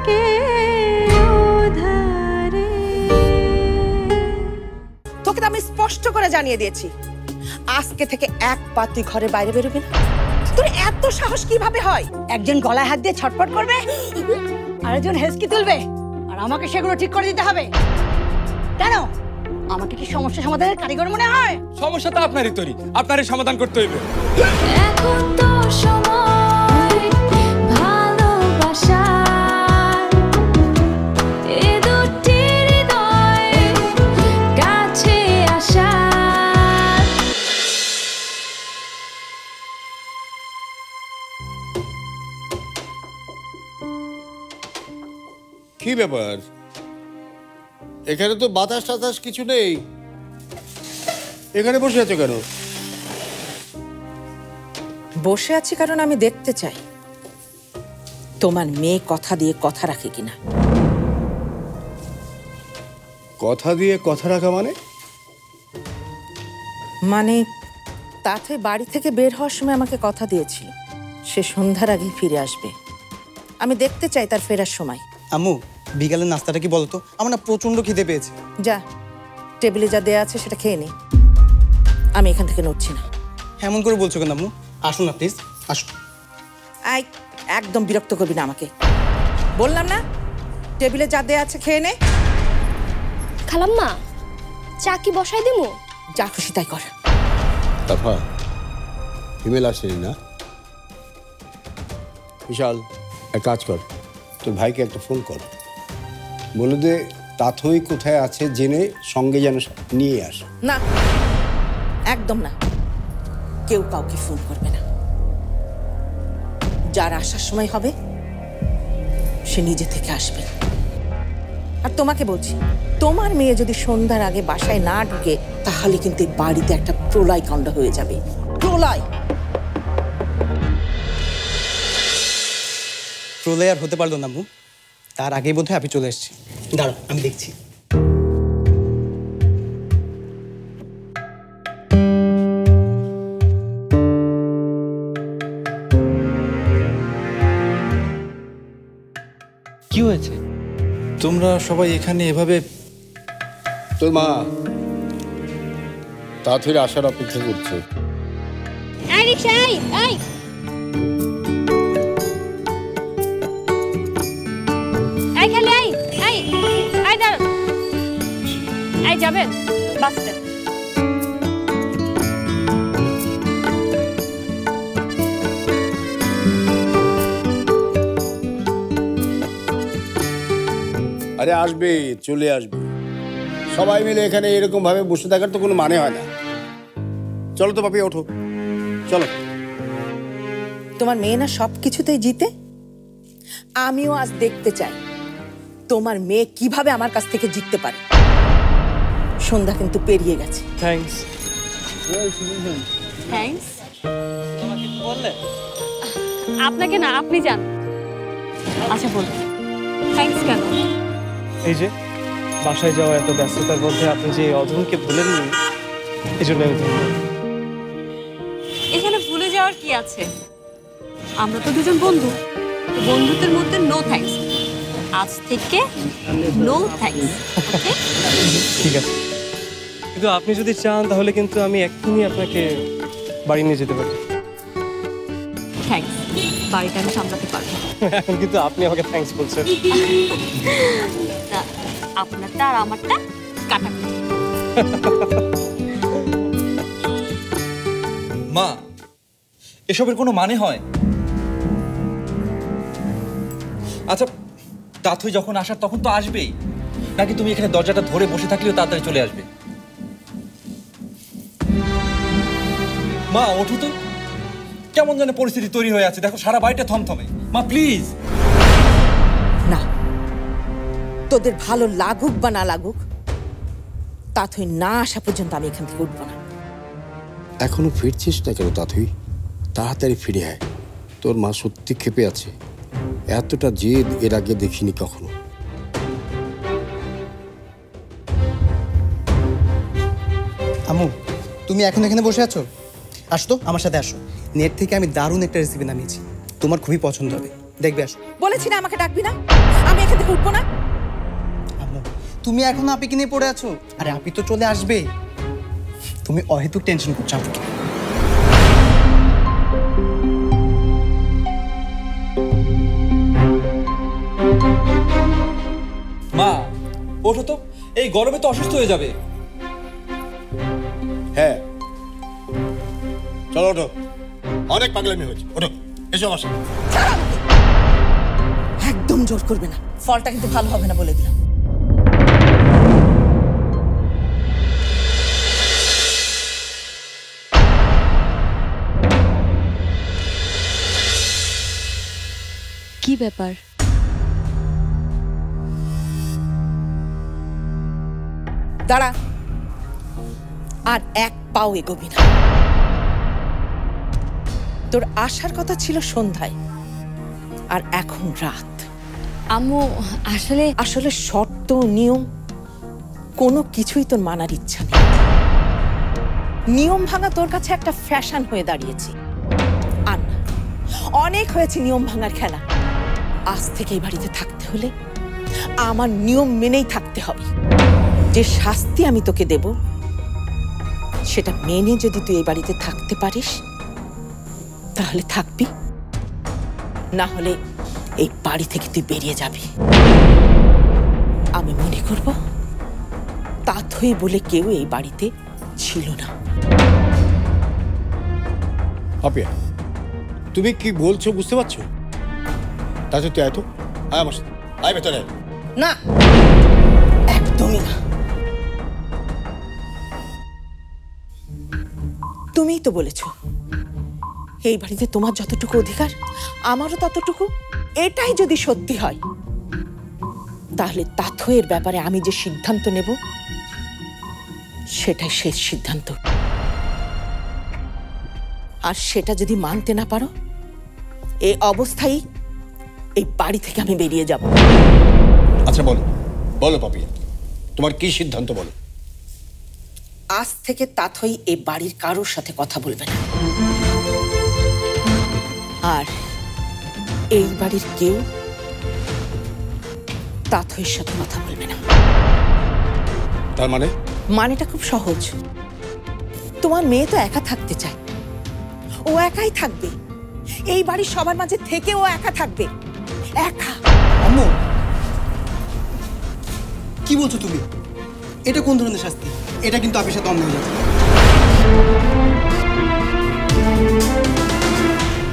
के उधारे তোকে তো আমি স্পষ্ট করে জানিয়ে দিয়েছি আজকে থেকে এক পা তুই ঘরে বাইরে বেরোবি না তোর এত সাহস কিভাবে হয় একজন গলায় হাত দিয়ে ছটফট করবে আরেকজন হেসকি তুলবে আর আমাকে সেগুলো ঠিক করে দিতে হবে কেন আমাকে কি সমস্যা সমাধানের কারিগর মনে হয় সমস্যা তো আপনারই তৈরি আপনারই সমাধান করতে হইবে এখন তো সময় ভালোবাসার এ দুটি হৃদয় কাছে আসার কি ব্যাপার এখানে তো বাতাস টাতাস কিছু নেই এখানে বসে আছো কেন বসে আছি কারণ আমি দেখতে চাই তোমার মেয়ে কথা দিয়ে কথা রাখে কিনা কথা দিয়ে কথা রাখা মানে তাতে বাড়ি থেকে বের হওয়ার সময় আমাকে কথা দিয়েছিল সে সন্ধ্যার আগে ফিরে আসবে আমি দেখতে চাই তার ফেরার সময় আম্মু বিকালের নাস্তাটা কি বলতো আমার না প্রচন্ড খিদে পেয়েছে যা টেবিলে যা দেয়া আছে সেটা খেয়ে নে আমি এখান থেকে নড়ছি না এমন করে বলছো কেন আম্মু আসুন না প্লিজ আসুন আই একদম বিরক্ত করবি না আমাকে বললাম না টেবিলে যা দেয়া আছে খেয়ে নে খালাম্মা চা কি বসাই দিমু যা খুশি তাই কর তাফা ইমেল আসেনি না বিশাল এক কাজ কর তোর ভাইকে একটা ফোন কর বলে দে তাথই কোথায় আছে জেনে সঙ্গে যেন নিয়ে আস না একদম না কেউ কাউকে ফোন করবে না যার আসার সময় হবে সে নিজে থেকে আসবে আর তোমাকে বলছি তোমার মেয়ে যদি সন্ধ্যার আগে বাসায় না ঢুকে তাহলে কিন্তু এই বাড়িতে একটা প্রলয় কাণ্ড হয়ে যাবে প্রলয় প্রলয় আর হতে পারলো না আম্মু তার আগেই বোধহয় আপনি চলে এসেছি দাঁড়া আমি দেখছি কি হয়েছে তোমরা সবাই এখানে এভাবে তোর মা তাথইর আসার অপেক্ষা করছে এই রিকশা এই খালি এই দাঁড়ান এই যাবেন বাস স্ট্যান্ড আরে আসবে চলে আসবে সবাই মিলে এখানে এরকম ভাবে বসে থাকার তো কোনো মানে হয় না চলো তো পাপি ওঠো চলো তোমার মেয়ে না সব কিছুতেই জিতে আমিও আজ দেখতে চাই তোমার মেয়ে কিভাবে আমার কাছ থেকে জিততে পারে সন্ধ্যা কিন্তু পেরিয়ে গেছে থ্যাঙ্কস থ্যাঙ্কস আপনাকে না আপনি যান আচ্ছা বলুন থ্যাঙ্কস কেন এই যে বাসায় যাওয়া এত ব্যস্ততার মধ্যে আপনি যে অধমকে ভুলেননি এই জন্য আমি ধন্যবাদ এখানে ভুলে যাওয়ার কি আছে আমরা তো দুজন বন্ধু বন্ধুদের মধ্যে নো থ্যাঙ্কস আজ থেকে নো থ্যাঙ্কস ঠিক আছে কিন্তু আপনি যদি চান তাহলে কিন্তু আমি এক্ষুনি আপনাকে বাড়ি নিয়ে যেতে পারি থ্যাঙ্কস বাড়িটা আমি সামলাতে পারবো এখন কিন্তু আপনি আমাকে থ্যাঙ্কস বলছেন আপনারটা আর আমারটা কাটাকুটি মা এসবের কোনো মানে হয় আচ্ছা তাথই যখন আসার তখন তো আসবেই নাকি তুমি এখানে দরজাটা ধরে বসে থাকলেও তাড়াতাড়ি চলে আসবে মা ওঠো তো কেমন যেন পরিস্থিতি তৈরি হয়ে আছে দেখো সারা বাড়িটা থমথমে মা প্লিজ না তোদের ভালো লাগুক বা না লাগুক তাথই না আসা পর্যন্ত আমি এখান থেকে উঠবো না এখনো ফিরছিস না কেন তাথই তাড়াতাড়ি ফিরে আয় তোর মা সত্যি ক্ষেপে আছে এতটা জেদ এর আগে দেখিনি কখনো আম্মু তুমি এখন এখানে বসে আছো আসো তো আমার সাথে আসো নেট থেকে আমি দারুণ একটা রেসিপি নামিয়েছি তোমার খুবই পছন্দ হবে দেখবে আসো। বলেছি না আমাকে ডাকবি না, আমি এখান থেকে উঠবো না। আম্মু তুমি এখনো আপিকে নিয়ে পড়ে আছো। আরে আপি তো চলে আসবে, তুমি অহেতুক টেনশন করছো আপুকে। মা ওঠো তো, এই গরমে তো অসুস্থ হয়ে যাবে। হ্যাঁ চলো ওঠো, অনেক পাগলামি হয়েছে, ওঠো এসো আমার সাথে। ছাড় আমাকে। একদম জোর করবে না, ফলটা কিন্তু ভালো হবে না বলে দিলাম। কি ব্যাপার? দাঁড়া, আর এক পাও এগোবি না। তোর আসার কথা ছিল সন্ধ্যায়, আর এখন রাত। আম্মু আসলে আসলে শর্ত নিয়ম কোনো কিছুই তোর মানার ইচ্ছা নেই। নিয়ম ভাঙা তোর কাছে একটা ফ্যাশন হয়ে দাঁড়িয়েছে। আর না, অনেক হয়েছে নিয়ম ভাঙার খেলা। আজ থেকে এই বাড়িতে থাকতে হলে আমার নিয়ম মেনেই থাকতে হবে। যে শাস্তি আমি তোকে দেব সেটা মেনে যদি তুই এই বাড়িতে থাকতে পারিস তাহলে থাকবি, না হলে এই বাড়ি থেকে তুই বেরিয়ে যাবি। আমি মনে করব তাথই বলে কেউ এই বাড়িতে ছিল না। পাপিয়া তুমি কি বলছো বুঝতে পারছো? তাতে তুই আয় তো, আয় আমার সাথে, আয় ভেতরে আয়। না, একদমই না। তুমিই তো বলেছ এই বাড়িতে তোমার যতটুকু অধিকার আমারও ততটুকু। এটাই যদি সত্যি হয় তাহলে তাথয়ের ব্যাপারে আমি যে সিদ্ধান্ত নেব সেটাই শেষ সিদ্ধান্ত। আর সেটা যদি মানতে না পারো, এই অবস্থায় এই বাড়ি থেকে আমি বেরিয়ে যাব। আচ্ছা বলো, বলো পাপিয়া, তোমার কি সিদ্ধান্ত বলো? আজ থেকে তাথই এই বাড়ির কারোর সাথে কথা বলবে না, আর এই বাড়ির কেউ তাথইয়ের সাথে কথা বলবে না। তার মানে? মানেটা খুব সহজ। তোমার মেয়ে তো একা থাকতে চায়, ও একাই থাকবে। এই বাড়ির সবার মাঝে থেকে ও একা থাকবে, একা। আম্মু কি বলছো তুমি? এটা কোন ধরনের শাস্তি? এটা কিন্তু আপির সাথে অন্যায় হয়ে যাচ্ছে।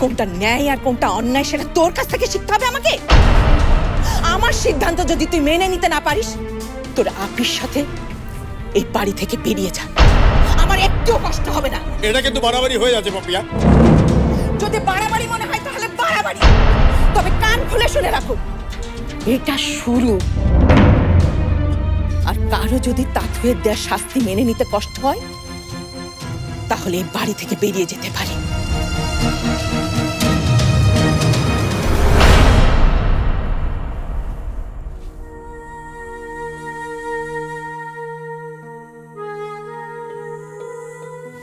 কোনটা ন্যায় আর কোনটা অন্যায় সেটা তোর কাছ থেকে শিখতে হবে আমাকে। আমার সিদ্ধান্ত যদি তুই মেনে নিতে না পারিস, তোর আপির সাথে এই বাড়ি থেকে বেরিয়ে যা, আমার একটুও কষ্ট হবে না। এটা কিন্তু বাড়াবাড়ি হয়ে যাচ্ছে পাপিয়া। যদি বাড়াবাড়ি মনে হয় তাহলে বাড়াবাড়ি, তবে কান খুলে শুনে রাখো, এটা শুরু। আর কারো যদি তাথইয়ের দেয়া শাস্তি মেনে নিতে কষ্ট হয় তাহলে এই বাড়ি থেকে বেরিয়ে যেতে পারে।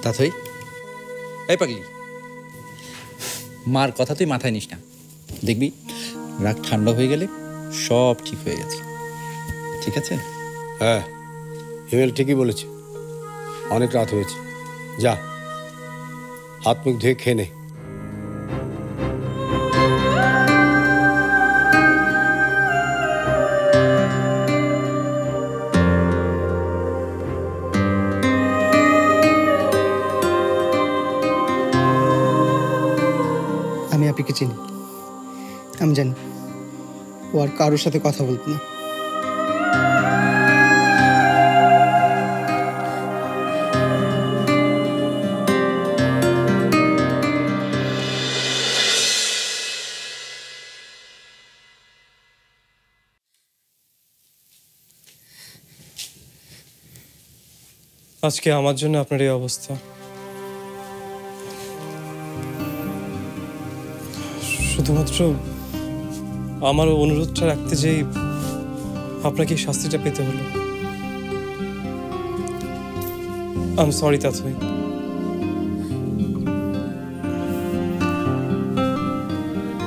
তাথই, এই পাগলি, মার কথা তুই মাথায় নিস না। দেখবি রাগ ঠান্ডা হয়ে গেলে সব ঠিক হয়ে গেছে। ঠিক আছে? হ্যাঁ, হিমেল ঠিকই বলেছে, অনেক রাত হয়েছে। যা, হাত মুখ ধুয়ে খেয়ে নে। আমি আপিকে চিনি, আমি জানি ও আর কারোর সাথে কথা বলতো না। আজকে আমার জন্য আপনার এই অবস্থা। শুধুমাত্র আমার অনুরোধটা রাখতে যেই আপনাকে এই শাস্তিটা পেতে হলো। I am sorry Tathoi.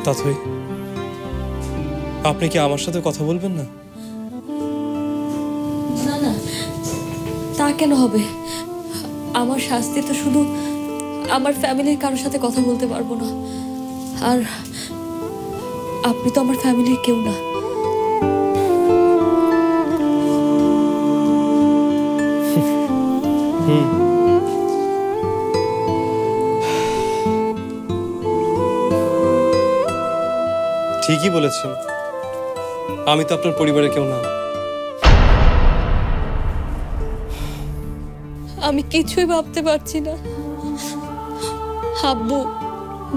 Tathoi, আপনি কি আমার সাথে কথা বলবেন না? না না, তা কেন হবে? আমার শাস্তি তো শুধু আমার ফ্যামিলির কারোর সাথে কথা বলতে পারবো না। আর আপনি তো আমার ফ্যামিলির কেউ না। ঠিকই বলেছেন, আমি তো আপনার পরিবারের কেউ না। আমি কিছুই ভাবতে পারছি না। আব্বু,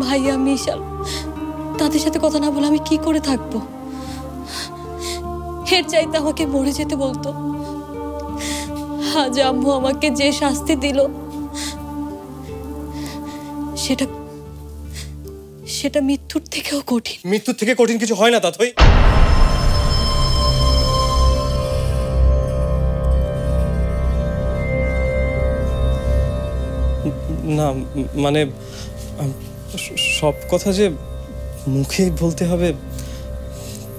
ভাইয়া, মিশাল, তাদের সাথে কথা না বলে আমি কি করে থাকবো? এর চাইতে আমাকে মরে যেতে বলতো। আজ আম্মু আমাকে যে শাস্তি দিল সেটা সেটা মৃত্যুর থেকেও কঠিন। মৃত্যুর থেকে কঠিন কিছু হয় না তাতই। না মানে সব কথা যে মুখেই বলতে হবে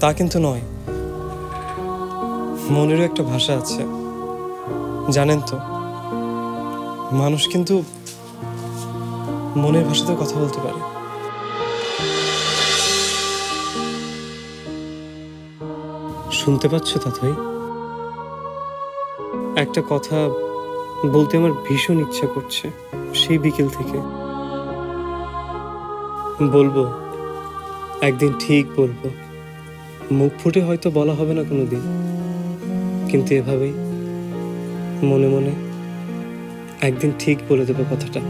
তা কিন্তু নয়। মনেরও একটা ভাষা আছে, জানেন তো? মানুষ কিন্তু মনের ভাষাতেও কথা বলতে পারে। শুনতে পাচ্ছ তাতই? একটা কথা বলতে আমার ভীষণ ইচ্ছা করছে সেই বিকেল থেকে। বলবো, একদিন ঠিক বলবো। মুখ ফুটে হয়তো বলা হবে না কোনোদিন, কিন্তু এভাবেই মনে মনে একদিন ঠিক বলে দেবো কথাটা।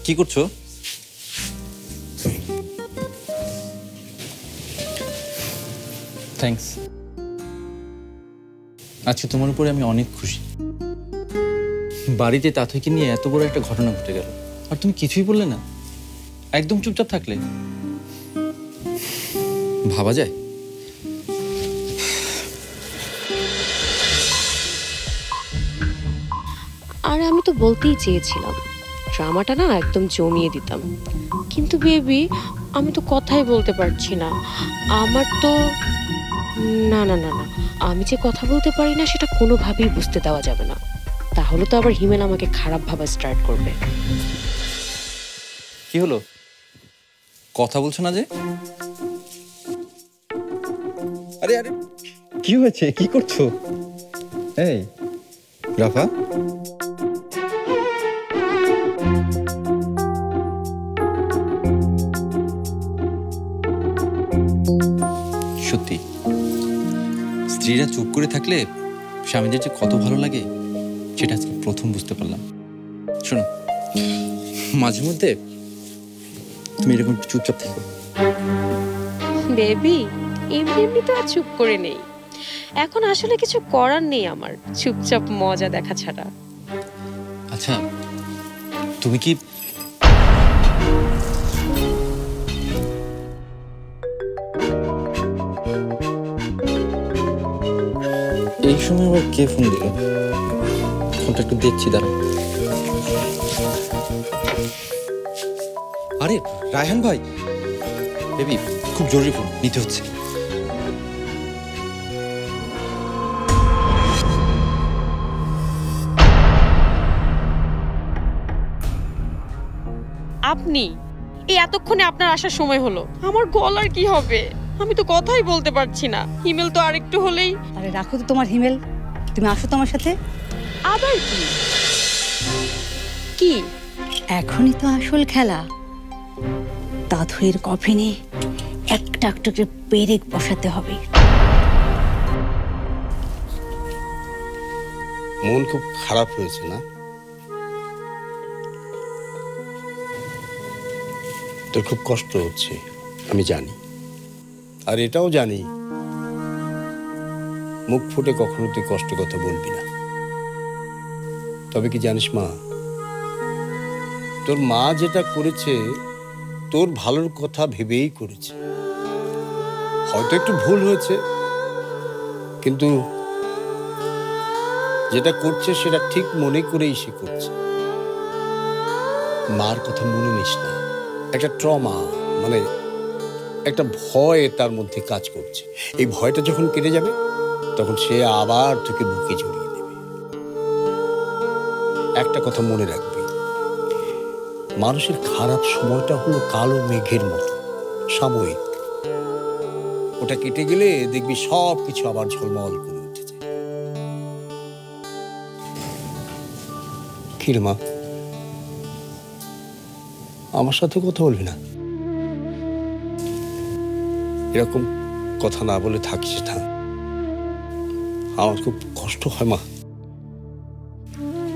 কি করছো? থ্যাঙ্কস। আচ্ছা, তোমার উপরে আমি অনেক খুশি। বাড়িতে তাথইকে নিয়ে এত বড় একটা ঘটনা ঘটে গেল, আর তুমি কিছুই বললে না, একদম চুপচাপ থাকলে। ভাবা যায়? আর আমি তো বলতেই চেয়েছিলাম ড্রামাটা না একদম জমিয়ে দিতাম, কিন্তু বেবি আমি তো কথাই বলতে পারছি না। আমার তো না না না না, আমি যে কথা বলতে পারি না সেটা কোনোভাবেই বুঝতে দেওয়া যাবে না, তাহলে তো আবার হিমেল আমাকে খারাপ ভাবা স্টার্ট করবে। কি হলো, কথা বলছো না যে? আরে আরে, কি হয়েছে? কি করছো? এই রাফা, সত্যি স্ত্রীরা চুপ করে থাকলে স্বামীদের যে কত ভালো লাগে সেটা আজকে প্রথম বুঝতে পারলাম। শোনো, মাঝে মধ্যে তুমি এরকম চুপচাপ থাকো। বেবি এমনি এমনি তো আর চুপ করে নেই, এখন আসলে কিছু করার নেই আমার চুপচাপ মজা দেখা ছাড়া। আচ্ছা, তুমি কি এই সময় আবার কে ফোন দিল? ফোনটা একটু দেখছি, দাঁড়াও। আরে রায়হান ভাই, বেবি খুব জরুরি ফোন, নিতে হচ্ছে। আপনি এই এতক্ষণে আপনার আসার সময় হলো, আমার গলার কি হবে? আমি তো কথাই বলতে পারছি না। হিমেল তো আরেকটু হলেই। আরে রাখো তো তোমার হিমেল, তুমি আসো তো আমার সাথে। আবার কি কি? এখনই তো আসল খেলা। তাথইয়ের কফিনে একটা একটা করে পেরেক বসাতে হবে। মন খুব খারাপ হয়েছে না? তোর খুব কষ্ট হচ্ছে, আমি জানি। আর এটাও জানি মুখ ফুটে কখনো তুই কষ্ট কথা বলবি না। তবে কি জানিস মা, তোর মা যেটা করেছে তোর ভালোর কথা ভেবেই করেছে। হয়তো একটু ভুল হয়েছে, কিন্তু যেটা করছে সেটা ঠিক মনে করেই সে করছে। মার কথা মনে নিস না। একটা ট্রমা, মানে একটা ভয় তার মধ্যে কাজ করছে। এই ভয়টা যখন কেটে যাবে তখন সে আবার তোকে বুকে জড়িয়ে দেবে। একটা কথা মনে রাখবি, মানুষের খারাপ সময়টা হলো কালো মেঘের মতো, সাময়িক। ওটা কেটে গেলে দেখবি সব কিছু আবার ঝলমল করে উঠেছে। কি রে মা, আমার সাথে কথা বলবি না? এরকম কথা না বলে থাকিস না, আমার খুব কষ্ট হয় মা।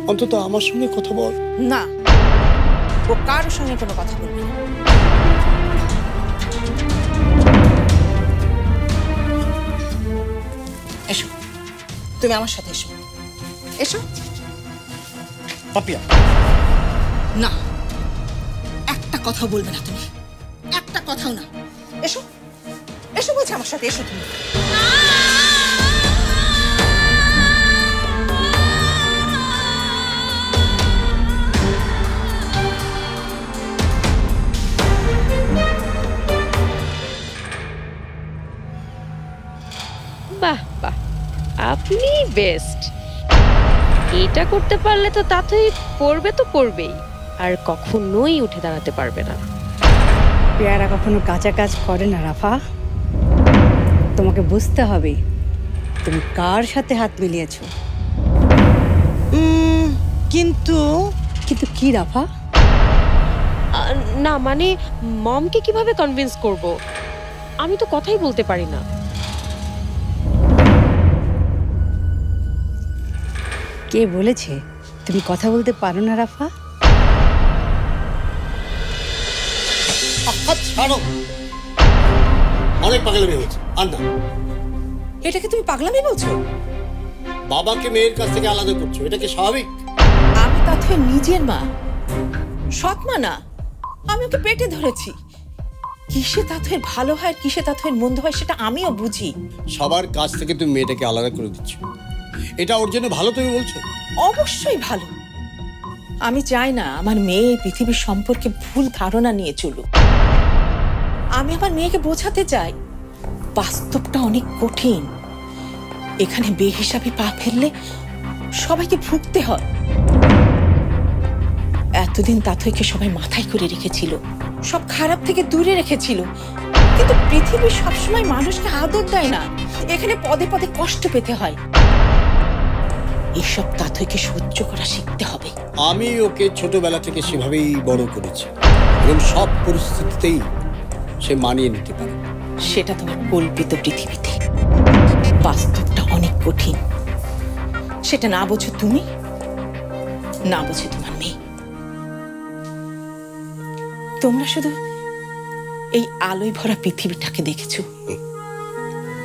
অন্তত আমার সঙ্গে কথা বল। না, ও কারোর সঙ্গে কোনো কথা বলবে না। এসো, তুমি আমার সাথে এসো। এসো। পাপিয়া, না, একটা কথা বলবে না তুমি, একটা কথাও না। এসো, এসো বলছি, আমার সাথে এসো তুমি। বাহ বাহ, আপনি বেস্ট। এটা করতে পারলে তো তাতেই পড়বে তো পড়বেই, আর কখনোই উঠে দাঁড়াতে পারবে না। পেয়ারা কখনো কাঁচা কাজ করে না রাফা। তোমাকে বুঝতে হবে তুমি কার সাথে হাত মিলিয়েছো। কিন্তু কিন্তু কি রাফা? না মানে, মমকে কিভাবে কনভিন্স করব? আমি তো কথাই বলতে পারি না। কে বলেছে তুমি কথা বলতে পারো না রাফা? ছাড়ো, অনেক পাগলামি হয়েছে। আর না, এটাকে তুমি পাগলামি বলছো? বাবাকে মেয়ের কাছ থেকে আলাদা করছো, এটা কি স্বাভাবিক? আমি তাথের নিজের মা, সৎ মা না। আমি ওকে পেটে ধরেছি। কিসে তাথের ভালো হয়, কিসে তাথের মন্দ হয় সেটা আমিও বুঝি। সবার কাছ থেকে তুমি মেয়েটাকে আলাদা করে দিচ্ছ, এটা ওর জন্য ভালো তুমি বলছো? অবশ্যই ভালো। আমি চাই না আমার মেয়ে পৃথিবীর সম্পর্কে ভুল ধারণা নিয়ে চলুক। আমি আমার মেয়েকে বোঝাতে চাই বাস্তবটা অনেক কঠিন। এখানে বেহিসাবি পা ফেললে সবাইকে ভুগতে হয়। এতদিন তাথইকে সবাই মাথায় করে রেখেছিল, সব খারাপ থেকে দূরে রেখেছিল, কিন্তু পৃথিবী সবসময় মানুষকে আদর দেয় না। এখানে পদে পদে কষ্ট পেতে হয়। এসব তাথইকে সহ্য করা শিখতে হবে। আমি ওকে ছোটবেলা থেকে সেভাবেই বড় করেছি এবং সব পরিস্থিতিতেই সে মানিয়ে নিতে পারে। সেটা তোমার কল্পিত পৃথিবীতে। বাস্তবটা অনেক কঠিন। সেটা না বোঝো তুমি, না বোঝো তোমার মেয়ে। তোমরা শুধু এই আলোয় ভরা পৃথিবীটাকে দেখেছো,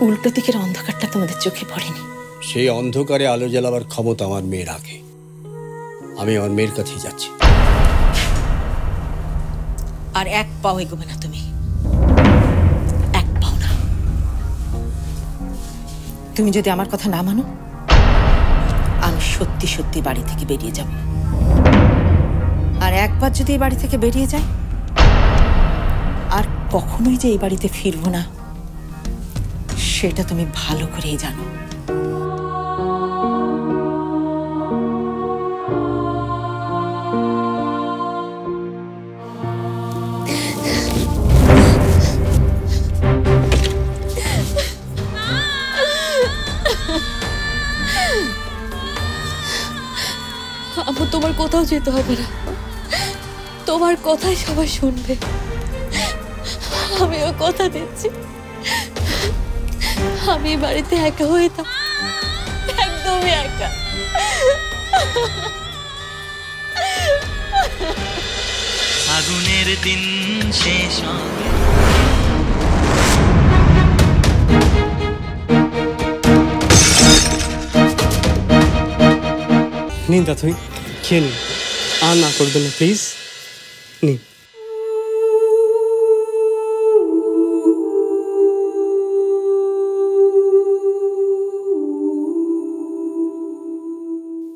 উল্টো দিকের অন্ধকারটা তোমাদের চোখে পড়েনি। সেই অন্ধকারে আলো জ্বালাবার ক্ষমতা আমার মেয়ে রাখে। আমি আমার মেয়ের কাছেই যাচ্ছি। আর এক পাও এগোবে না তুমি, এক পাও না। তুমি যদি আমার কথা না মানো, আমি সত্যি সত্যি বাড়ি থেকে বেরিয়ে যাব। আর একবার যদি এই বাড়ি থেকে বেরিয়ে যাই, আর কখনোই যে এই বাড়িতে ফিরবো না, সেটা তুমি ভালো করেই জানো। আম্মু, তোমার কোথাও যেতে হবে না। তোমার কথাই সবাই শুনবে। আমিও কথা দিচ্ছি, আমি বাড়িতে একা হয়ে থাকবো, একদমই একা। আগুনের দিন শেষ হবে। নিন তাথই, খেয়ে নিন। আর না করবেন না প্লিজ, নিন।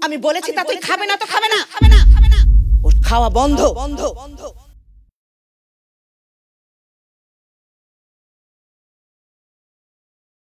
আমি বলেছি তা তুই খাবে না তো খাবে না। ওর খাওয়া বন্ধ।